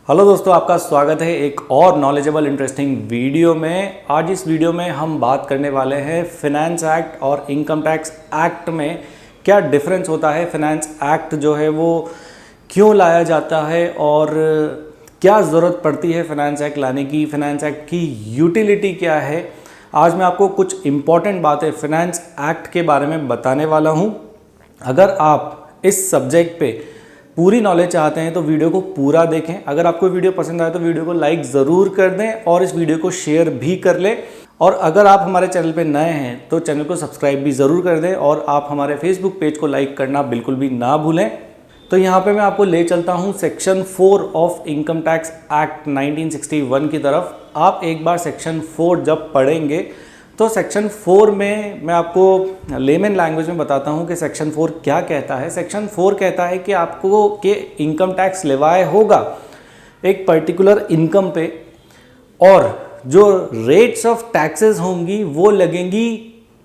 Hello दोस्तों, आपका स्वागत है एक और नॉलेजेबल इंटरेस्टिंग वीडियो में। आज इस वीडियो में हम बात करने वाले हैं फिनेंस एक्ट और इनकम टैक्स एक्ट में क्या डिफरेंस होता है। फिनेंस एक्ट जो है वो क्यों लाया जाता है और क्या ज़रूरत पड़ती है फिनेंस एक्ट लाने की, फिनेंस एक्ट की यूटिलिटी क्या है। आज मैं आपको कुछ इम्पॉर्टेंट बातें फिनेंस एक्ट के बारे में बताने वाला हूँ। अगर आप इस सब्जेक्ट पे पूरी नॉलेज चाहते हैं तो वीडियो को पूरा देखें। अगर आपको वीडियो पसंद आए तो वीडियो को लाइक ज़रूर कर दें और इस वीडियो को शेयर भी कर लें। और अगर आप हमारे चैनल पे नए हैं तो चैनल को सब्सक्राइब भी ज़रूर कर दें और आप हमारे फेसबुक पेज को लाइक करना बिल्कुल भी ना भूलें। तो यहाँ पे मैं आपको ले चलता हूँ section 4 of income tax act 1961 की तरफ। आप एक बार सेक्शन 4 जब पढ़ेंगे तो सेक्शन 4 में मैं आपको लेमन लैंग्वेज में बताता हूँ कि सेक्शन 4 क्या कहता है। सेक्शन 4 कहता है कि आपको के इनकम टैक्स लेवाए होगा एक पर्टिकुलर इनकम पे और जो रेट्स ऑफ टैक्सेस होंगी वो लगेंगी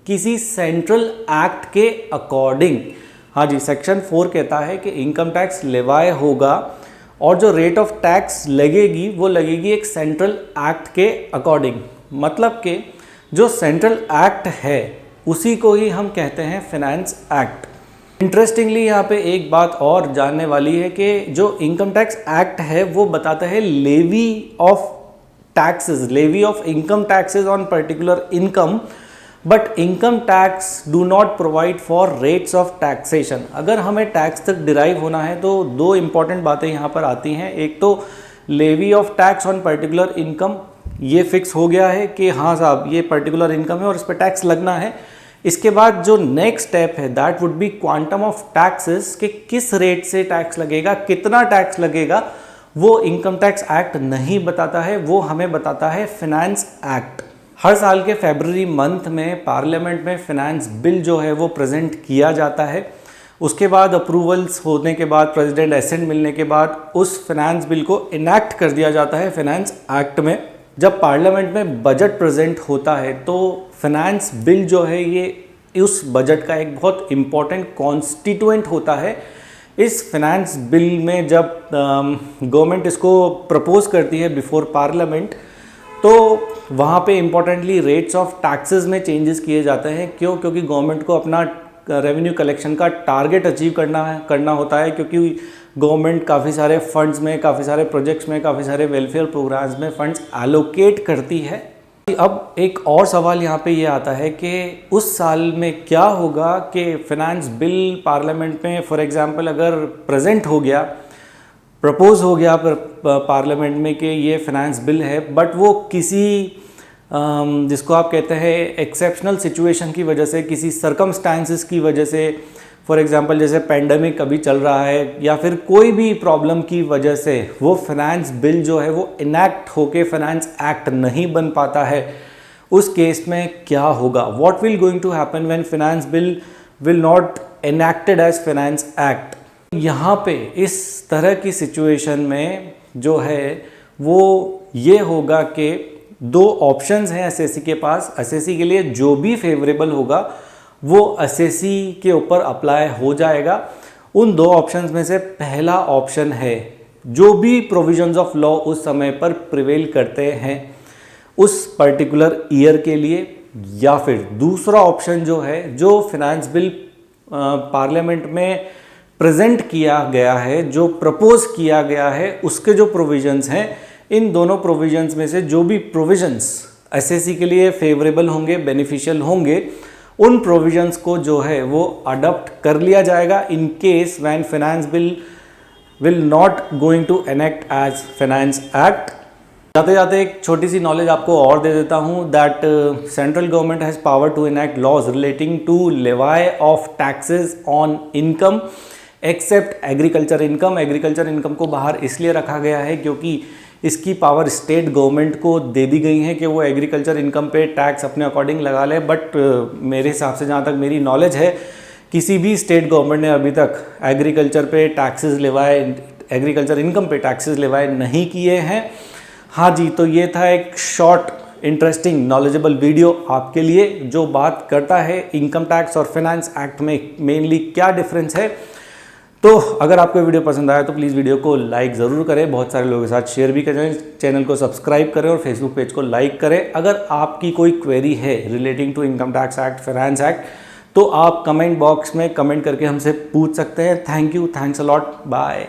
किसी सेंट्रल एक्ट के अकॉर्डिंग। हाँ जी, सेक्शन 4 कहता है कि इनकम टैक्स लेवाए होगा और जो रेट ऑफ टैक्स लगेगी वो लगेगी एक सेंट्रल एक्ट के अकॉर्डिंग। मतलब कि जो सेंट्रल एक्ट है उसी को ही हम कहते हैं फिनेंस एक्ट। इंटरेस्टिंगली यहाँ पे एक बात और जानने वाली है कि जो इनकम टैक्स एक्ट है वो बताता है levy of taxes, levy of income taxes on particular income, but income tax do not provide for rates of taxation. अगर हमें टैक्स तक डिराइव होना है तो दो इंपॉर्टेंट बातें यहाँ पर आती हैं। एक तो levy of tax on particular income, ये फिक्स हो गया है कि हाँ साहब ये पर्टिकुलर इनकम है और इस पर टैक्स लगना है। इसके बाद जो नेक्स्ट स्टेप है that would be quantum of taxes, कि किस रेट से टैक्स लगेगा, कितना टैक्स लगेगा, वो इनकम टैक्स एक्ट नहीं बताता है, वो हमें बताता है फिनेंस एक्ट। हर साल के फरवरी मंथ में पार्लियामेंट में फिनेंस बिल जो है वो प्रेजेंट किया जाता है। उसके बाद अप्रूवल्स होने के बाद, प्रेसिडेंट एसेंट मिलने के बाद उस फिनेंस बिल को इनैक्ट कर दिया जाता है फिनेंस एक्ट में। जब पार्लियामेंट में बजट प्रेजेंट होता है तो फिनेंस बिल जो है ये उस बजट का एक बहुत इम्पॉर्टेंट कॉन्स्टिट्यूएंट होता है। इस फिनेंस बिल में जब गवर्नमेंट इसको प्रपोज करती है बिफोर पार्लियामेंट तो वहाँ पे इम्पॉर्टेंटली रेट्स ऑफ टैक्सेस में चेंजेस किए जाते हैं। क्योंकि गवर्नमेंट को अपना रेवेन्यू कलेक्शन का टारगेट अचीव करना होता है, क्योंकि गवर्नमेंट काफ़ी सारे फंड्स में, काफ़ी सारे प्रोजेक्ट्स में, काफ़ी सारे वेलफेयर प्रोग्राम्स में फंड्स एलोकेट करती है। अब एक और सवाल यहाँ पे ये आता है कि उस साल में क्या होगा कि फिनेंस बिल पार्लियामेंट में फॉर एग्जांपल अगर प्रेजेंट हो गया, प्रपोज हो गया पार्लियामेंट में कि ये फिनेंस बिल है, बट वो किसी जिसको आप कहते हैं एक्सेप्शनल सिचुएशन की वजह से, किसी सर्कमस्टांसिस की वजह से, फॉर एग्जांपल जैसे पेंडेमिक अभी चल रहा है या फिर कोई भी प्रॉब्लम की वजह से वो फिनेंस बिल जो है वो इनैक्ट होके फिनेंस एक्ट नहीं बन पाता है, उस केस में क्या होगा? What will going to happen when finance bill will not enacted as finance act? यहाँ पे इस तरह की सिचुएशन में जो है वो ये होगा कि दो ऑप्शंस हैं एसएससी के पास। एसएससी के लिए जो भी फेवरेबल होगा वो एसएससी के ऊपर अप्लाई हो जाएगा। उन दो ऑप्शंस में से पहला ऑप्शन है जो भी प्रोविजंस ऑफ लॉ उस समय पर प्रिवेल करते हैं उस पर्टिकुलर ईयर के लिए, या फिर दूसरा ऑप्शन जो है जो फिनेंस बिल पार्लियामेंट में प्रेजेंट किया गया है, जो प्रपोज किया गया है, उसके जो प्रोविजंस हैं, इन दोनों प्रोविजंस में से जो भी प्रोविजंस एसएससी के लिए फेवरेबल होंगे, बेनिफिशियल होंगे, उन प्रोविजंस को जो है वो अडॉप्ट कर लिया जाएगा in case when finance bill will not going to enact as finance act. जाते जाते एक छोटी सी नॉलेज आपको और दे देता हूँ that central government has power to enact laws relating to levy of taxes on income except agriculture income. Agriculture income को बाहर इसलिए रखा गया है क्योंकि इसकी पावर स्टेट गवर्नमेंट को दे दी गई है कि वो एग्रीकल्चर इनकम पे टैक्स अपने अकॉर्डिंग लगा ले। बट मेरे हिसाब से जहाँ तक मेरी नॉलेज है किसी भी स्टेट गवर्नमेंट ने अभी तक एग्रीकल्चर पे टैक्सेस लेवाए, एग्रीकल्चर इनकम पे टैक्सेस लेवाए नहीं किए हैं। हाँ जी, तो ये था एक शॉर्ट इंटरेस्टिंग नॉलेजेबल वीडियो आपके लिए जो बात करता है इनकम टैक्स और फिनेंस एक्ट में मेनली क्या डिफरेंस है। तो अगर आपको वीडियो पसंद आया तो प्लीज़ वीडियो को लाइक ज़रूर करें, बहुत सारे लोगों के साथ शेयर भी करें, चैनल को सब्सक्राइब करें और फेसबुक पेज को लाइक करें। अगर आपकी कोई क्वेरी है relating to income tax act, finance act, तो आप कमेंट बॉक्स में कमेंट करके हमसे पूछ सकते हैं। Thank you, thanks a lot, bye.